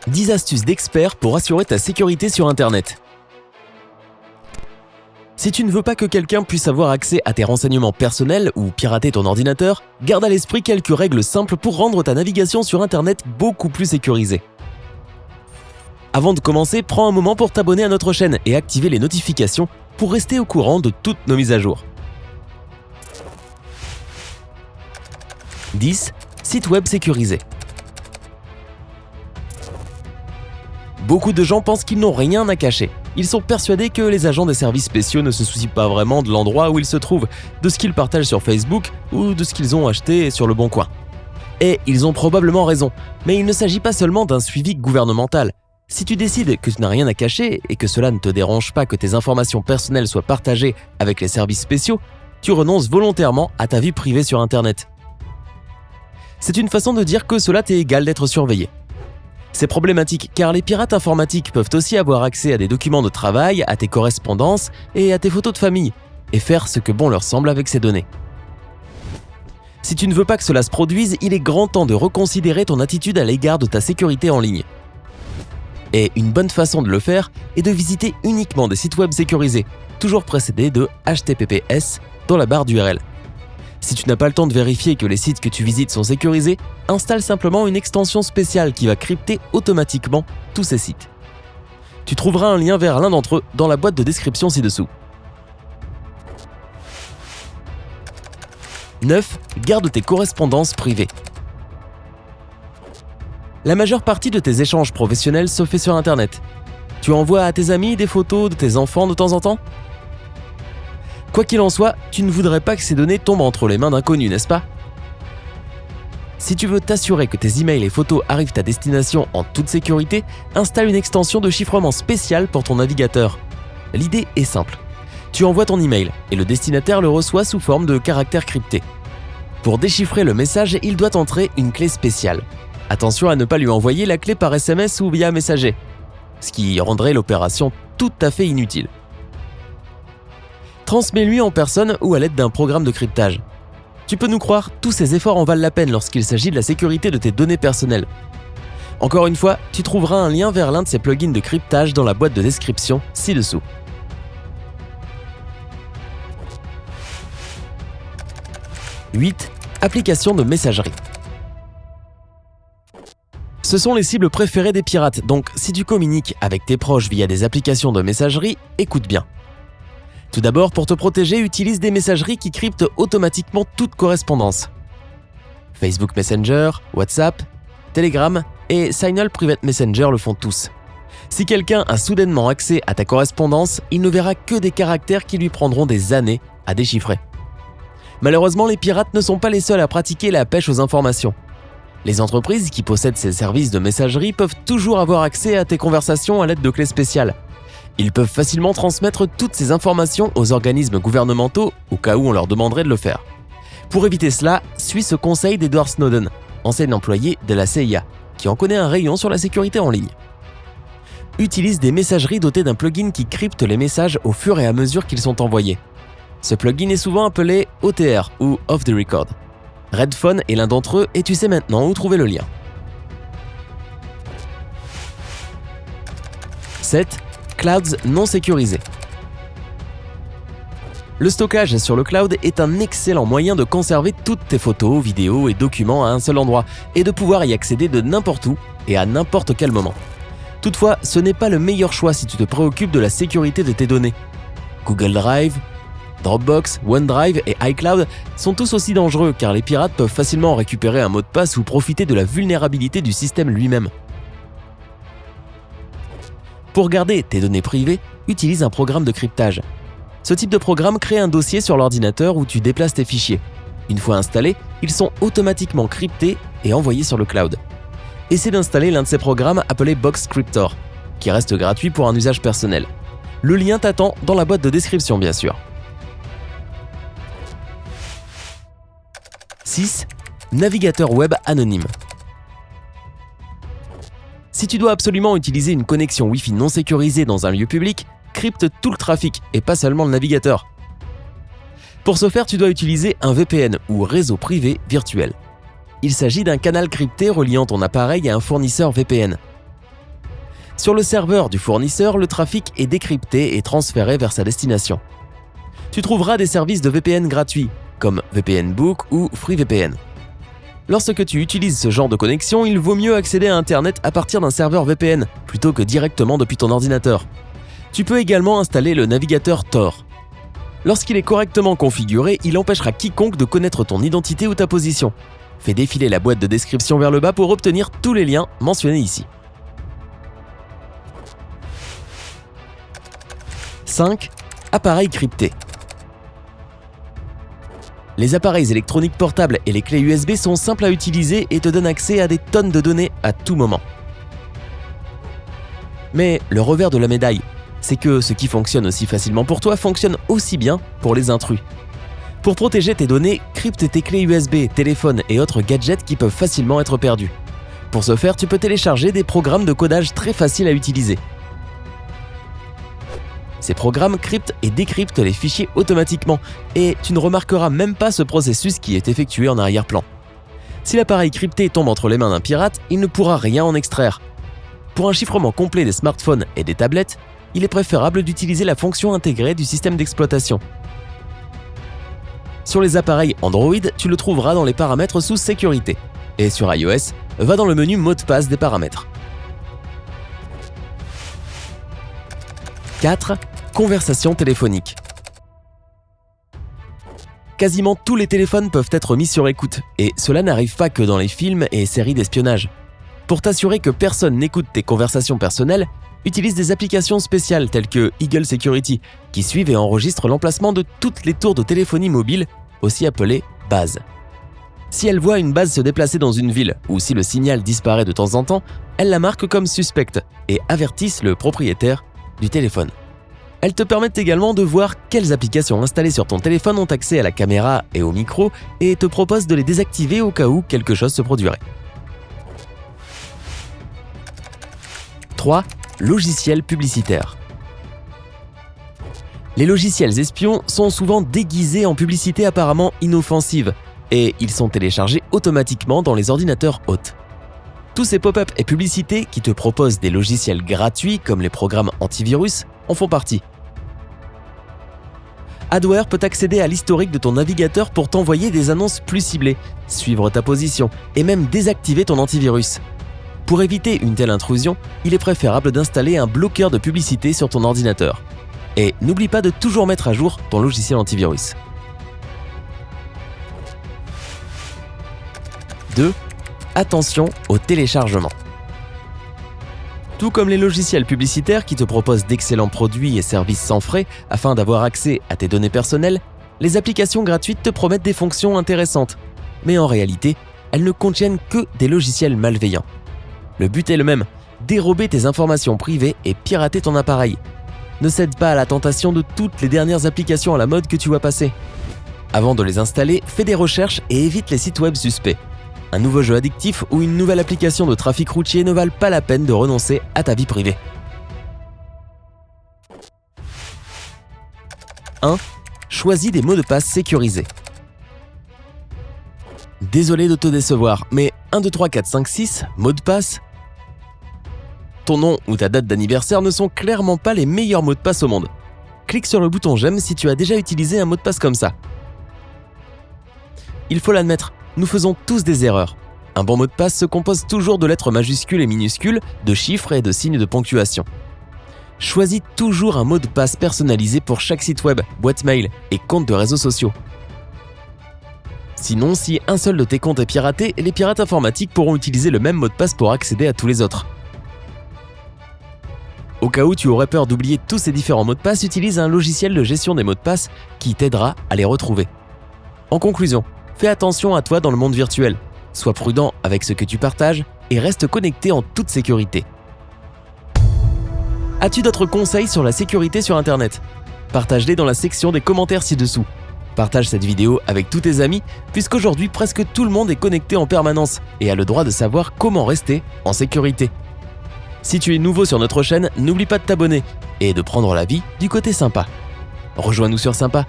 10 astuces d'experts pour assurer ta sécurité sur Internet. Si tu ne veux pas que quelqu'un puisse avoir accès à tes renseignements personnels ou pirater ton ordinateur, garde à l'esprit quelques règles simples pour rendre ta navigation sur Internet beaucoup plus sécurisée. Avant de commencer, prends un moment pour t'abonner à notre chaîne et activer les notifications pour rester au courant de toutes nos mises à jour. 10. Site web sécurisé. Beaucoup de gens pensent qu'ils n'ont rien à cacher. Ils sont persuadés que les agents des services spéciaux ne se soucient pas vraiment de l'endroit où ils se trouvent, de ce qu'ils partagent sur Facebook ou de ce qu'ils ont acheté sur le Bon Coin. Et ils ont probablement raison, mais il ne s'agit pas seulement d'un suivi gouvernemental. Si tu décides que tu n'as rien à cacher et que cela ne te dérange pas que tes informations personnelles soient partagées avec les services spéciaux, tu renonces volontairement à ta vie privée sur Internet. C'est une façon de dire que cela t'est égal d'être surveillé. C'est problématique car les pirates informatiques peuvent aussi avoir accès à des documents de travail, à tes correspondances et à tes photos de famille, et faire ce que bon leur semble avec ces données. Si tu ne veux pas que cela se produise, il est grand temps de reconsidérer ton attitude à l'égard de ta sécurité en ligne. Et une bonne façon de le faire est de visiter uniquement des sites web sécurisés, toujours précédés de HTTPS dans la barre d'URL. Si tu n'as pas le temps de vérifier que les sites que tu visites sont sécurisés, installe simplement une extension spéciale qui va crypter automatiquement tous ces sites. Tu trouveras un lien vers l'un d'entre eux dans la boîte de description ci-dessous. 9. Garde tes correspondances privées. La majeure partie de tes échanges professionnels se fait sur Internet. Tu envoies à tes amis des photos de tes enfants de temps en temps ? Quoi qu'il en soit, tu ne voudrais pas que ces données tombent entre les mains d'inconnus, n'est-ce pas ? Si tu veux t'assurer que tes emails et photos arrivent à destination en toute sécurité, installe une extension de chiffrement spéciale pour ton navigateur. L'idée est simple. Tu envoies ton email et le destinataire le reçoit sous forme de caractères cryptés. Pour déchiffrer le message, il doit entrer une clé spéciale. Attention à ne pas lui envoyer la clé par SMS ou via messager, ce qui rendrait l'opération tout à fait inutile. Transmets-lui en personne ou à l'aide d'un programme de cryptage. Tu peux nous croire, tous ces efforts en valent la peine lorsqu'il s'agit de la sécurité de tes données personnelles. Encore une fois, tu trouveras un lien vers l'un de ces plugins de cryptage dans la boîte de description ci-dessous. 8. Applications de messagerie. Ce sont les cibles préférées des pirates, donc si tu communiques avec tes proches via des applications de messagerie, écoute bien. Tout d'abord, pour te protéger, utilise des messageries qui cryptent automatiquement toute correspondance. Facebook Messenger, WhatsApp, Telegram et Signal Private Messenger le font tous. Si quelqu'un a soudainement accès à ta correspondance, il ne verra que des caractères qui lui prendront des années à déchiffrer. Malheureusement, les pirates ne sont pas les seuls à pratiquer la pêche aux informations. Les entreprises qui possèdent ces services de messagerie peuvent toujours avoir accès à tes conversations à l'aide de clés spéciales. Ils peuvent facilement transmettre toutes ces informations aux organismes gouvernementaux au cas où on leur demanderait de le faire. Pour éviter cela, suis ce conseil d'Edward Snowden, ancien employé de la CIA, qui en connaît un rayon sur la sécurité en ligne. Utilise des messageries dotées d'un plugin qui crypte les messages au fur et à mesure qu'ils sont envoyés. Ce plugin est souvent appelé OTR ou Off the Record. Redphone est l'un d'entre eux et tu sais maintenant où trouver le lien. 7. Clouds non sécurisés. Le stockage sur le cloud est un excellent moyen de conserver toutes tes photos, vidéos et documents à un seul endroit et de pouvoir y accéder de n'importe où et à n'importe quel moment. Toutefois, ce n'est pas le meilleur choix si tu te préoccupes de la sécurité de tes données. Google Drive, Dropbox, OneDrive et iCloud sont tous aussi dangereux car les pirates peuvent facilement récupérer un mot de passe ou profiter de la vulnérabilité du système lui-même. Pour garder tes données privées, utilise un programme de cryptage. Ce type de programme crée un dossier sur l'ordinateur où tu déplaces tes fichiers. Une fois installés, ils sont automatiquement cryptés et envoyés sur le cloud. Essaie d'installer l'un de ces programmes appelé Boxcryptor, qui reste gratuit pour un usage personnel. Le lien t'attend dans la boîte de description bien sûr. 6. Navigateur web anonyme. Si tu dois absolument utiliser une connexion Wi-Fi non sécurisée dans un lieu public, crypte tout le trafic et pas seulement le navigateur. Pour ce faire, tu dois utiliser un VPN ou réseau privé virtuel. Il s'agit d'un canal crypté reliant ton appareil à un fournisseur VPN. Sur le serveur du fournisseur, le trafic est décrypté et transféré vers sa destination. Tu trouveras des services de VPN gratuits, comme VPN Book ou FreeVPN. Lorsque tu utilises ce genre de connexion, il vaut mieux accéder à Internet à partir d'un serveur VPN, plutôt que directement depuis ton ordinateur. Tu peux également installer le navigateur Tor. Lorsqu'il est correctement configuré, il empêchera quiconque de connaître ton identité ou ta position. Fais défiler la boîte de description vers le bas pour obtenir tous les liens mentionnés ici. 5. Appareils cryptés. Les appareils électroniques portables et les clés USB sont simples à utiliser et te donnent accès à des tonnes de données à tout moment. Mais le revers de la médaille, c'est que ce qui fonctionne aussi facilement pour toi fonctionne aussi bien pour les intrus. Pour protéger tes données, crypte tes clés USB, téléphones et autres gadgets qui peuvent facilement être perdus. Pour ce faire, tu peux télécharger des programmes de codage très faciles à utiliser. Ces programmes cryptent et décryptent les fichiers automatiquement et tu ne remarqueras même pas ce processus qui est effectué en arrière-plan. Si l'appareil crypté tombe entre les mains d'un pirate, il ne pourra rien en extraire. Pour un chiffrement complet des smartphones et des tablettes, il est préférable d'utiliser la fonction intégrée du système d'exploitation. Sur les appareils Android, tu le trouveras dans les paramètres sous sécurité. Et sur iOS, va dans le menu mot de passe des paramètres. 4. Conversation téléphonique. Quasiment tous les téléphones peuvent être mis sur écoute, et cela n'arrive pas que dans les films et séries d'espionnage. Pour t'assurer que personne n'écoute tes conversations personnelles, utilise des applications spéciales telles que Eagle Security, qui suivent et enregistrent l'emplacement de toutes les tours de téléphonie mobile, aussi appelées bases. Si elle voit une base se déplacer dans une ville, ou si le signal disparaît de temps en temps, elle la marque comme suspecte et avertisse le propriétaire du téléphone. Elles te permettent également de voir quelles applications installées sur ton téléphone ont accès à la caméra et au micro et te proposent de les désactiver au cas où quelque chose se produirait. 3. Logiciels publicitaires. Les logiciels espions sont souvent déguisés en publicité apparemment inoffensive et ils sont téléchargés automatiquement dans les ordinateurs hôtes. Tous ces pop-up et publicités qui te proposent des logiciels gratuits comme les programmes antivirus en font partie. Adware peut accéder à l'historique de ton navigateur pour t'envoyer des annonces plus ciblées, suivre ta position et même désactiver ton antivirus. Pour éviter une telle intrusion, il est préférable d'installer un bloqueur de publicité sur ton ordinateur. Et n'oublie pas de toujours mettre à jour ton logiciel antivirus. 2. Attention au téléchargement. Tout comme les logiciels publicitaires qui te proposent d'excellents produits et services sans frais afin d'avoir accès à tes données personnelles, les applications gratuites te promettent des fonctions intéressantes. Mais en réalité, elles ne contiennent que des logiciels malveillants. Le but est le même, dérober tes informations privées et pirater ton appareil. Ne cède pas à la tentation de toutes les dernières applications à la mode que tu vois passer. Avant de les installer, fais des recherches et évite les sites web suspects. Un nouveau jeu addictif ou une nouvelle application de trafic routier ne valent pas la peine de renoncer à ta vie privée. 1. Choisis des mots de passe sécurisés. Désolé de te décevoir, mais 1, 2, 3, 4, 5, 6, mot de passe. Ton nom ou ta date d'anniversaire ne sont clairement pas les meilleurs mots de passe au monde. Clique sur le bouton j'aime si tu as déjà utilisé un mot de passe comme ça. Il faut l'admettre, nous faisons tous des erreurs. Un bon mot de passe se compose toujours de lettres majuscules et minuscules, de chiffres et de signes de ponctuation. Choisis toujours un mot de passe personnalisé pour chaque site web, boîte mail et compte de réseaux sociaux. Sinon, si un seul de tes comptes est piraté, les pirates informatiques pourront utiliser le même mot de passe pour accéder à tous les autres. Au cas où tu aurais peur d'oublier tous ces différents mots de passe, utilise un logiciel de gestion des mots de passe qui t'aidera à les retrouver. En conclusion, fais attention à toi dans le monde virtuel. Sois prudent avec ce que tu partages et reste connecté en toute sécurité. As-tu d'autres conseils sur la sécurité sur Internet ? Partage-les dans la section des commentaires ci-dessous. Partage cette vidéo avec tous tes amis, puisqu'aujourd'hui presque tout le monde est connecté en permanence et a le droit de savoir comment rester en sécurité. Si tu es nouveau sur notre chaîne, n'oublie pas de t'abonner et de prendre la vie du côté sympa. Rejoins-nous sur Sympa,